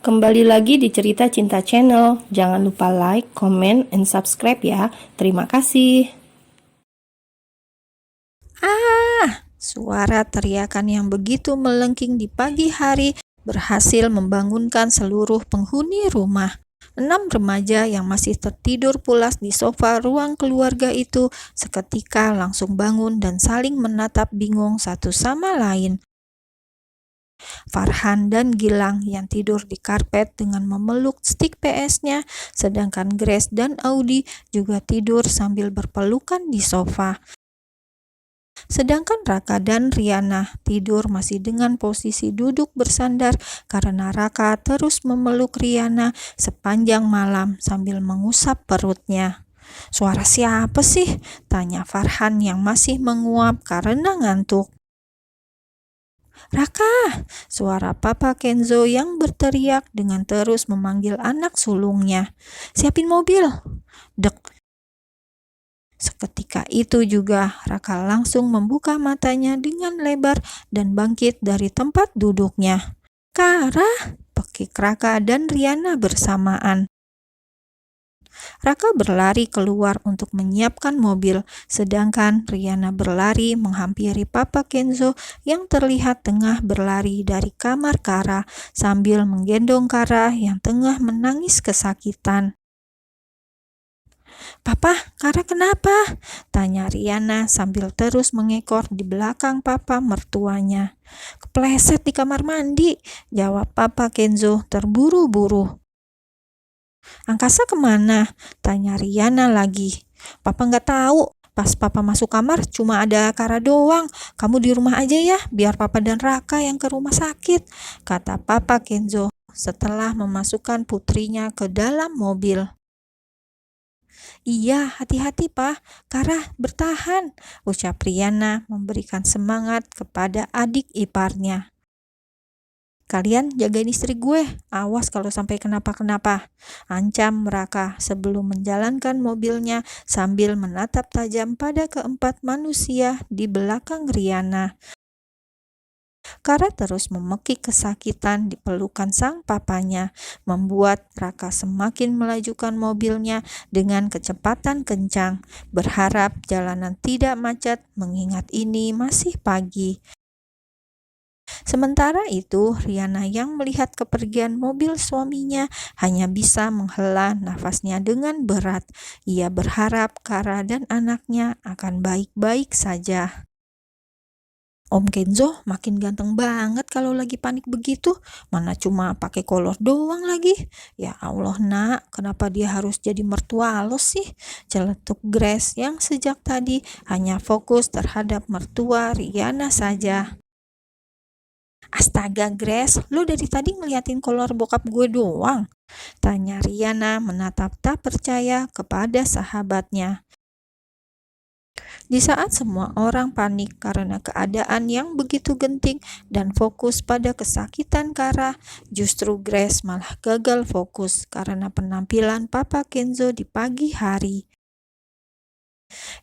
Kembali lagi di Cerita Cinta Channel. Jangan lupa like, comment, and subscribe ya. Terima kasih. Suara teriakan yang begitu melengking di pagi hari berhasil membangunkan seluruh penghuni rumah. 6 remaja yang masih tertidur pulas di sofa ruang keluarga itu seketika langsung bangun dan saling menatap bingung satu sama lain. Farhan dan Gilang yang tidur di karpet dengan memeluk stik PS-nya, sedangkan Grace dan Audi juga tidur sambil berpelukan di sofa. Sedangkan Raka dan Riana tidur masih dengan posisi duduk bersandar karena Raka terus memeluk Riana sepanjang malam sambil mengusap perutnya. "Suara siapa sih?" tanya Farhan yang masih menguap karena ngantuk. "Raka!" suara Papa Kenzo yang berteriak dengan terus memanggil anak sulungnya. "Siapin mobil!" Dek. Seketika itu juga Raka langsung membuka matanya dengan lebar dan bangkit dari tempat duduknya. "Kara!" pekik Raka dan Riana bersamaan. Raka berlari keluar untuk menyiapkan mobil, sedangkan Riana berlari menghampiri Papa Kenzo yang terlihat tengah berlari dari kamar Kara sambil menggendong Kara yang tengah menangis kesakitan. "Papa, Kara kenapa?" tanya Riana sambil terus mengekor di belakang papa mertuanya. "Kepleset di kamar mandi," jawab Papa Kenzo terburu-buru. "Angkasa kemana?" tanya Riana lagi. "Papa nggak tahu. Pas papa masuk kamar cuma ada Kara doang. Kamu di rumah aja ya, biar papa dan Raka yang ke rumah sakit," kata Papa Kenzo setelah memasukkan putrinya ke dalam mobil. "Iya, hati-hati Pak. Kara, bertahan," ucap Riana memberikan semangat kepada adik iparnya. "Kalian jagain istri gue, awas kalau sampai kenapa-kenapa," ancam Raka sebelum menjalankan mobilnya sambil menatap tajam pada keempat manusia di belakang Riana. Kara terus memekik kesakitan di pelukan sang papanya, membuat Raka semakin melajukan mobilnya dengan kecepatan kencang, berharap jalanan tidak macet mengingat ini masih pagi. Sementara itu, Riana yang melihat kepergian mobil suaminya hanya bisa menghela nafasnya dengan berat. Ia berharap Kara dan anaknya akan baik-baik saja. "Om Kenzo makin ganteng banget kalau lagi panik begitu, mana cuma pakai kolor doang lagi. Ya Allah nak, kenapa dia harus jadi mertua lo sih?" celetuk Grace yang sejak tadi hanya fokus terhadap mertua Riana saja. "Astaga Grace, lo dari tadi ngeliatin kolor bokap gue doang?" tanya Riana menatap tak percaya kepada sahabatnya. Di saat semua orang panik karena keadaan yang begitu genting dan fokus pada kesakitan Kara, justru Grace malah gagal fokus karena penampilan Papa Kenzo di pagi hari.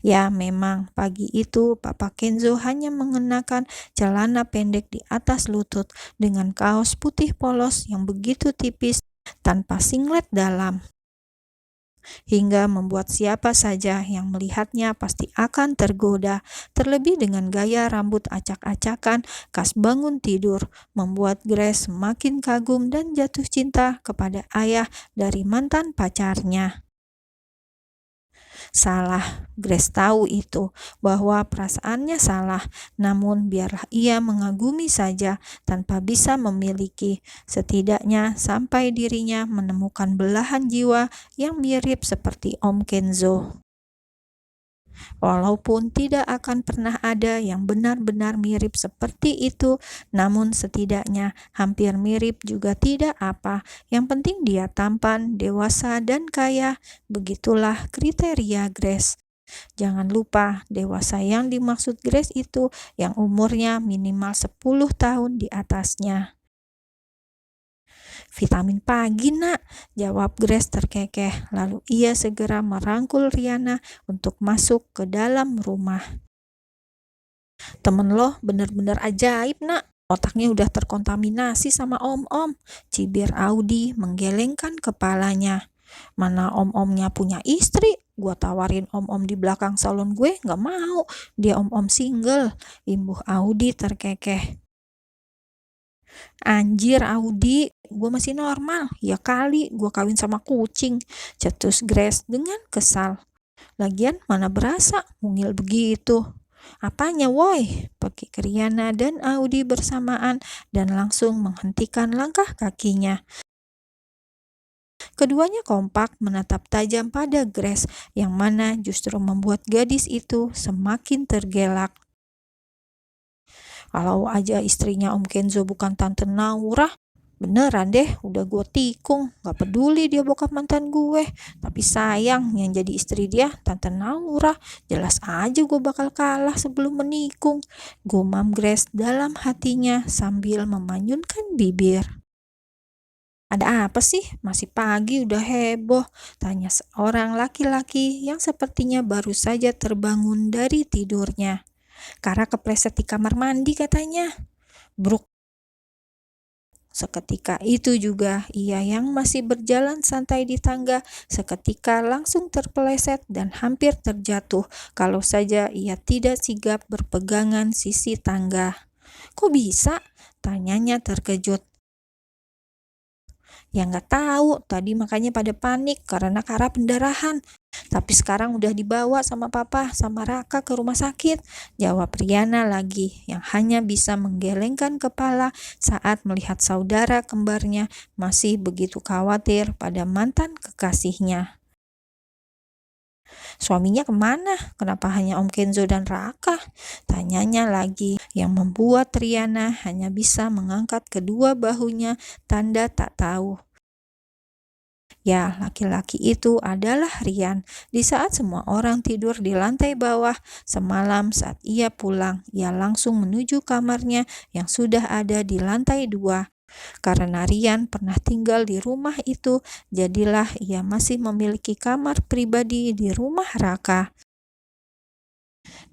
Ya memang pagi itu Papa Kenzo hanya mengenakan celana pendek di atas lutut dengan kaos putih polos yang begitu tipis tanpa singlet dalam, hingga membuat siapa saja yang melihatnya pasti akan tergoda. Terlebih dengan gaya rambut acak-acakan khas bangun tidur, membuat Grace semakin kagum dan jatuh cinta kepada ayah dari mantan pacarnya. Salah, Grace tahu itu, bahwa perasaannya salah, namun biarlah ia mengagumi saja tanpa bisa memiliki, setidaknya sampai dirinya menemukan belahan jiwa yang mirip seperti Om Kenzo. Walaupun tidak akan pernah ada yang benar-benar mirip seperti itu, namun setidaknya hampir mirip juga tidak apa. Yang penting dia tampan, dewasa, dan kaya. Begitulah kriteria Grace. Jangan lupa, dewasa yang dimaksud Grace itu yang umurnya minimal 10 tahun di atasnya. "Vitamin pagi nak," jawab Grace terkekeh. Lalu ia segera merangkul Riana untuk masuk ke dalam rumah. "Temen lo bener-bener ajaib nak," Otaknya udah terkontaminasi sama om-om, cibir Audi menggelengkan kepalanya. Mana om-omnya punya istri, gua tawarin om-om di belakang salon gue, gak mau, dia om-om single, imbuh Audi terkekeh. Anjir Audi, gue masih normal, ya kali gue kawin sama kucing, cetus Grace dengan kesal. Lagian mana berasa mungil begitu. Apanya woi? Pakik Riana dan Audi bersamaan dan langsung menghentikan langkah kakinya. Keduanya kompak menatap tajam pada Grace yang mana justru membuat gadis itu semakin tergelak. Kalau aja istrinya Om Kenzo bukan Tante Naura, beneran deh udah gue tikung. Gak peduli dia bokap mantan gue, tapi sayang yang jadi istri dia Tante Naura. Jelas aja gue bakal kalah sebelum menikung, gumam Grace dalam hatinya sambil memanyunkan bibir. Ada apa sih? Masih pagi udah heboh, tanya seorang laki-laki yang sepertinya baru saja terbangun dari tidurnya. Kara kepleset di kamar mandi katanya. Bruk. Seketika itu juga ia yang masih berjalan santai di tangga seketika langsung terpeleset dan hampir terjatuh kalau saja ia tidak sigap berpegangan sisi tangga. Kok bisa? Tanyanya terkejut. Ya nggak tahu, tadi makanya pada panik karena Kara pendarahan. Tapi sekarang udah dibawa sama papa sama Raka ke rumah sakit, jawab Riana lagi yang hanya bisa menggelengkan kepala saat melihat saudara kembarnya masih begitu khawatir pada mantan kekasihnya. Suaminya kemana? Kenapa hanya Om Kenzo dan Raka? Tanyanya lagi yang membuat Riana hanya bisa mengangkat kedua bahunya tanda tak tahu. Ya, laki-laki itu adalah Rian. Di saat semua orang tidur di lantai bawah, semalam saat ia pulang, ia langsung menuju kamarnya yang sudah ada di lantai 2. Karena Rian pernah tinggal di rumah itu, jadilah ia masih memiliki kamar pribadi di rumah Raka.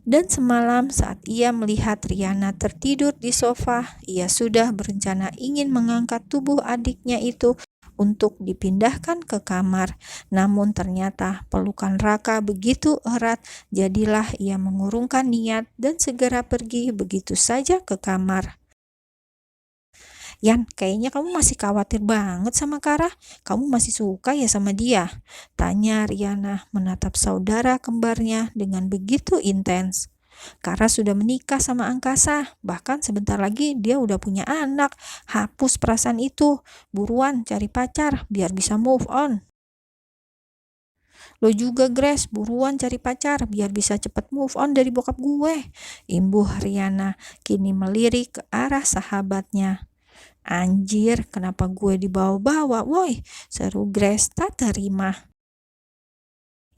Dan semalam saat ia melihat Riana tertidur di sofa, ia sudah berencana ingin mengangkat tubuh adiknya itu untuk dipindahkan ke kamar. Namun ternyata pelukan Raka begitu erat, jadilah ia mengurungkan niat dan segera pergi begitu saja ke kamar. Yan, kayaknya kamu masih khawatir banget sama Kara. Kamu masih suka ya sama dia? Tanya Riana menatap saudara kembarnya dengan begitu intens. Kara sudah menikah sama Angkasa, bahkan sebentar lagi dia udah punya anak. Hapus perasaan itu, buruan cari pacar biar bisa move on. Lo juga Grace, buruan cari pacar biar bisa cepet move on dari bokap gue. Imbuh Riana kini melirik ke arah sahabatnya. Anjir, kenapa gue dibawa-bawa, woi? Seru Grace tak terima.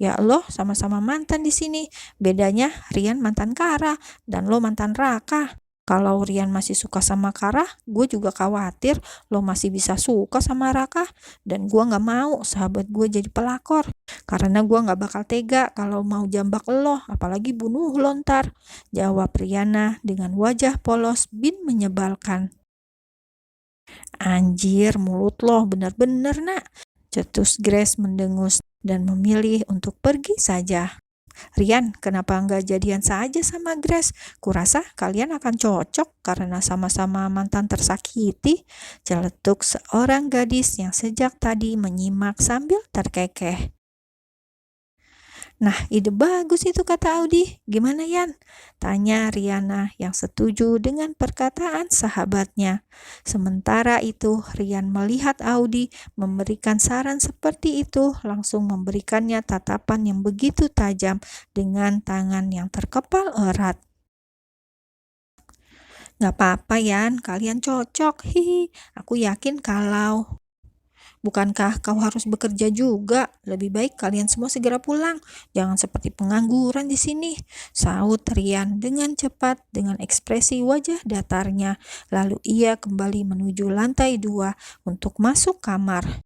Ya lo sama-sama mantan di sini. Bedanya Rian mantan Kara dan lo mantan Raka. Kalau Rian masih suka sama Kara, gue juga khawatir lo masih bisa suka sama Raka. Dan gue gak mau sahabat gue jadi pelakor. Karena gue gak bakal tega kalau mau jambak lo, apalagi bunuh lo ntar. Jawab Riana dengan wajah polos bin menyebalkan. Anjir, mulut lo bener-bener nak. Cetus Grace mendengus dan memilih untuk pergi saja. Rian, kenapa nggak jadian saja sama Grace? Kurasa kalian akan cocok karena sama-sama mantan tersakiti. Celetuk seorang gadis yang sejak tadi menyimak sambil terkekeh. Nah, ide bagus itu kata Audi. Gimana Yan? Tanya Riana yang setuju dengan perkataan sahabatnya. Sementara itu, Rian melihat Audi memberikan saran seperti itu, langsung memberikannya tatapan yang begitu tajam dengan tangan yang terkepal erat. Gak apa-apa Yan, kalian cocok. Hihi, aku yakin kalau... Bukankah kau harus bekerja juga? Lebih baik kalian semua segera pulang. Jangan seperti pengangguran di sini, sahut Rian dengan cepat dengan ekspresi wajah datarnya. Lalu ia kembali menuju lantai 2 untuk masuk kamar.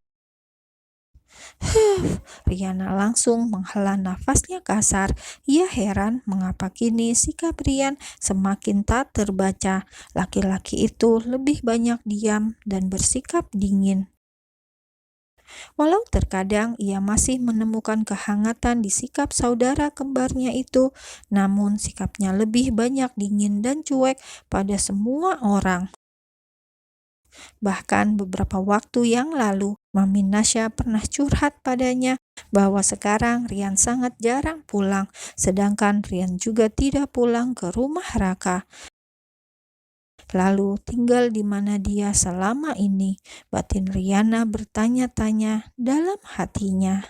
Riana langsung menghela nafasnya kasar. Ia heran mengapa kini sikap Rian semakin tak terbaca. Laki-laki itu lebih banyak diam dan bersikap dingin. Walau terkadang ia masih menemukan kehangatan di sikap saudara kembarnya itu, namun sikapnya lebih banyak dingin dan cuek pada semua orang. Bahkan beberapa waktu yang lalu, Mami Nasya pernah curhat padanya bahwa sekarang Rian sangat jarang pulang, sedangkan Rian juga tidak pulang ke rumah Raka. Lalu tinggal di mana dia selama ini? Batin Riana bertanya-tanya dalam hatinya.